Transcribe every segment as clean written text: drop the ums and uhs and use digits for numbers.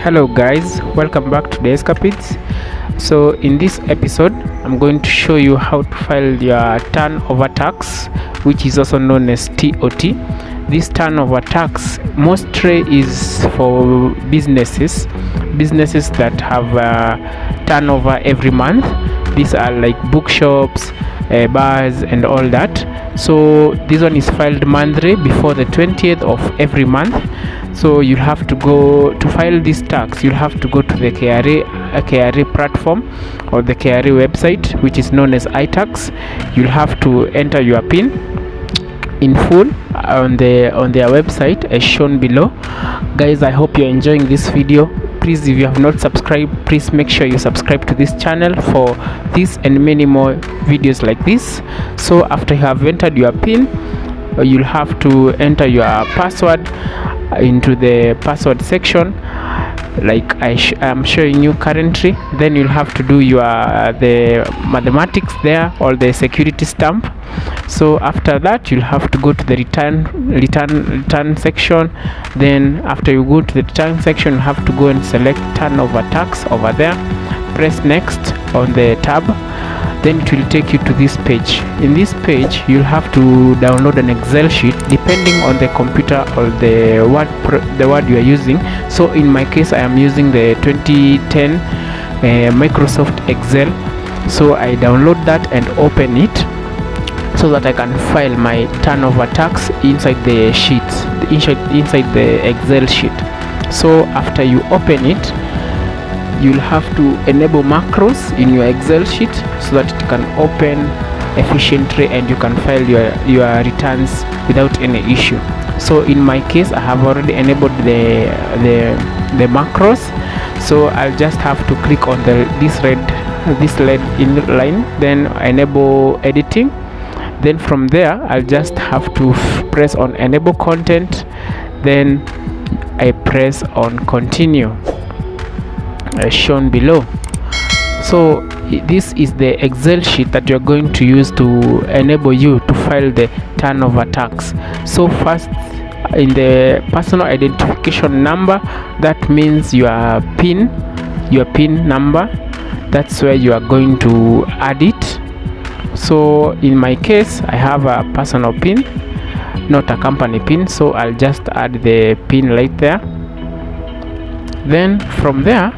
Hello guys, welcome back to the Escapades. So in this episode I'm going to show you how to file your turnover tax, which is also known as TOT. This turnover tax mostly is for businesses that have turnover every month. These are like bookshops, bars and all that. So this one is filed monthly before the 20th of every month. So you'll have to go to file this tax. You'll have to go to the KRA platform or the KRA website, which is known as iTax. You'll have to enter your PIN in full on their website as shown below. Guys, I hope you're enjoying this video. Please, if you have not subscribed, please make sure you subscribe to this channel for this and many more videos like this. So after you have entered your PIN, you'll have to enter your password into the password section like I'm showing you currently. Then you'll have to do the mathematics there or the security stamp. So after that you'll have to go to the return section. Then after you go to the return section, you have to go and select turnover tax over there, press next on the tab. Then it will take you to this page. In this page you'll have to download an Excel sheet depending on the computer or the word you are using. So in my case I am using the 2010 Microsoft Excel. So I download that and open it so that I can file my turnover tax inside the sheets, inside the Excel sheet. So after you open it, you'll have to enable macros in your Excel sheet so that it can open efficiently and you can file your returns without any issue. So in my case I have already enabled the macros. So I'll just have to click on this red line, then enable editing. Then from there I'll just have to press on enable content, then I press on continue as shown below. So this is the Excel sheet that you're going to use to enable you to file the turnover tax. So first, in the personal identification number, that means your PIN number. That's where you are going to add it. So in my case I have a personal PIN, not a company PIN, so I'll just add the PIN right there. Then from there,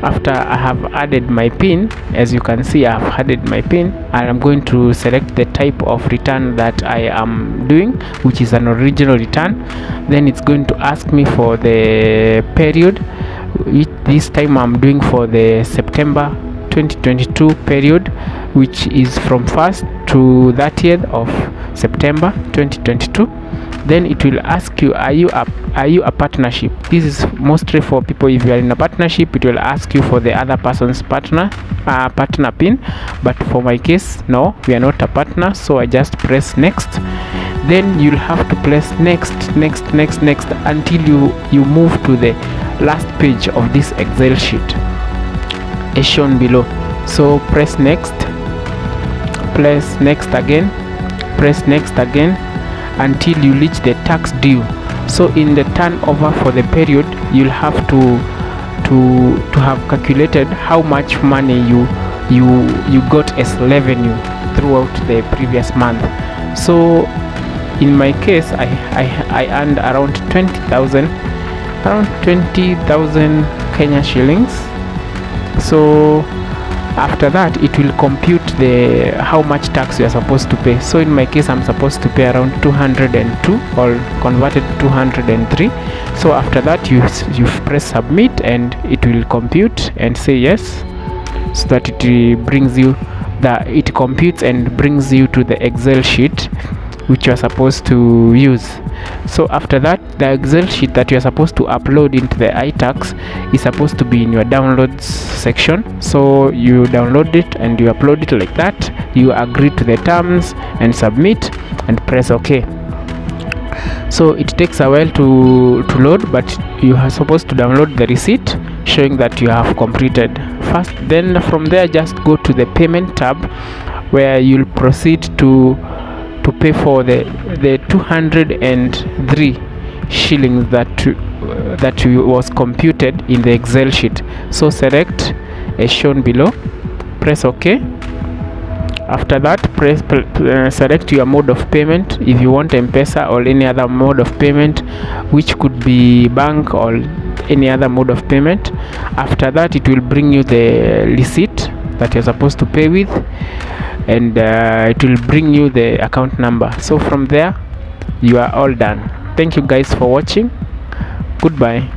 after I have added my PIN, as you can see I have added my PIN, and I'm going to select the type of return that I am doing, which is an original return. Then it's going to ask me for the period, which this time I'm doing for the September 2022 period, which is from 1st to 30th of September 2022. Then it will ask you, are you a partnership? This is mostly for people. If you are in a partnership, it will ask you for the other person's partner PIN. But for my case, no, we are not a partner, so I just press next. Then you'll have to press next until you move to the last page of this Excel sheet as shown below. So press next again, press next again until you reach the tax due. So in the turnover for the period, you'll have to have calculated how much money you got as revenue throughout the previous month. So in my case I earned around 20,000 Kenya shillings. So after that it will compute how much tax you are supposed to pay. So in my case I'm supposed to pay around 202 or converted 203. So after that you press submit and it will compute and say yes, so that it computes and brings you to the Excel sheet which you are supposed to use. So after that, the Excel sheet that you are supposed to upload into the iTax is supposed to be in your downloads section. So you download it and you upload it like that. You agree to the terms and submit and press OK. So it takes a while to load, but you are supposed to download the receipt showing that you have completed first. Then from there just go to the payment tab where you'll proceed to pay for the 203 shillings that was computed in the Excel sheet. So select as shown below, press OK. After that, select your mode of payment, if you want M-Pesa or any other mode of payment, which could be bank or any other mode of payment. After that, it will bring you the receipt that you're supposed to pay with, and it will bring you the account number. So from there, you are all done. Thank you guys for watching. Goodbye.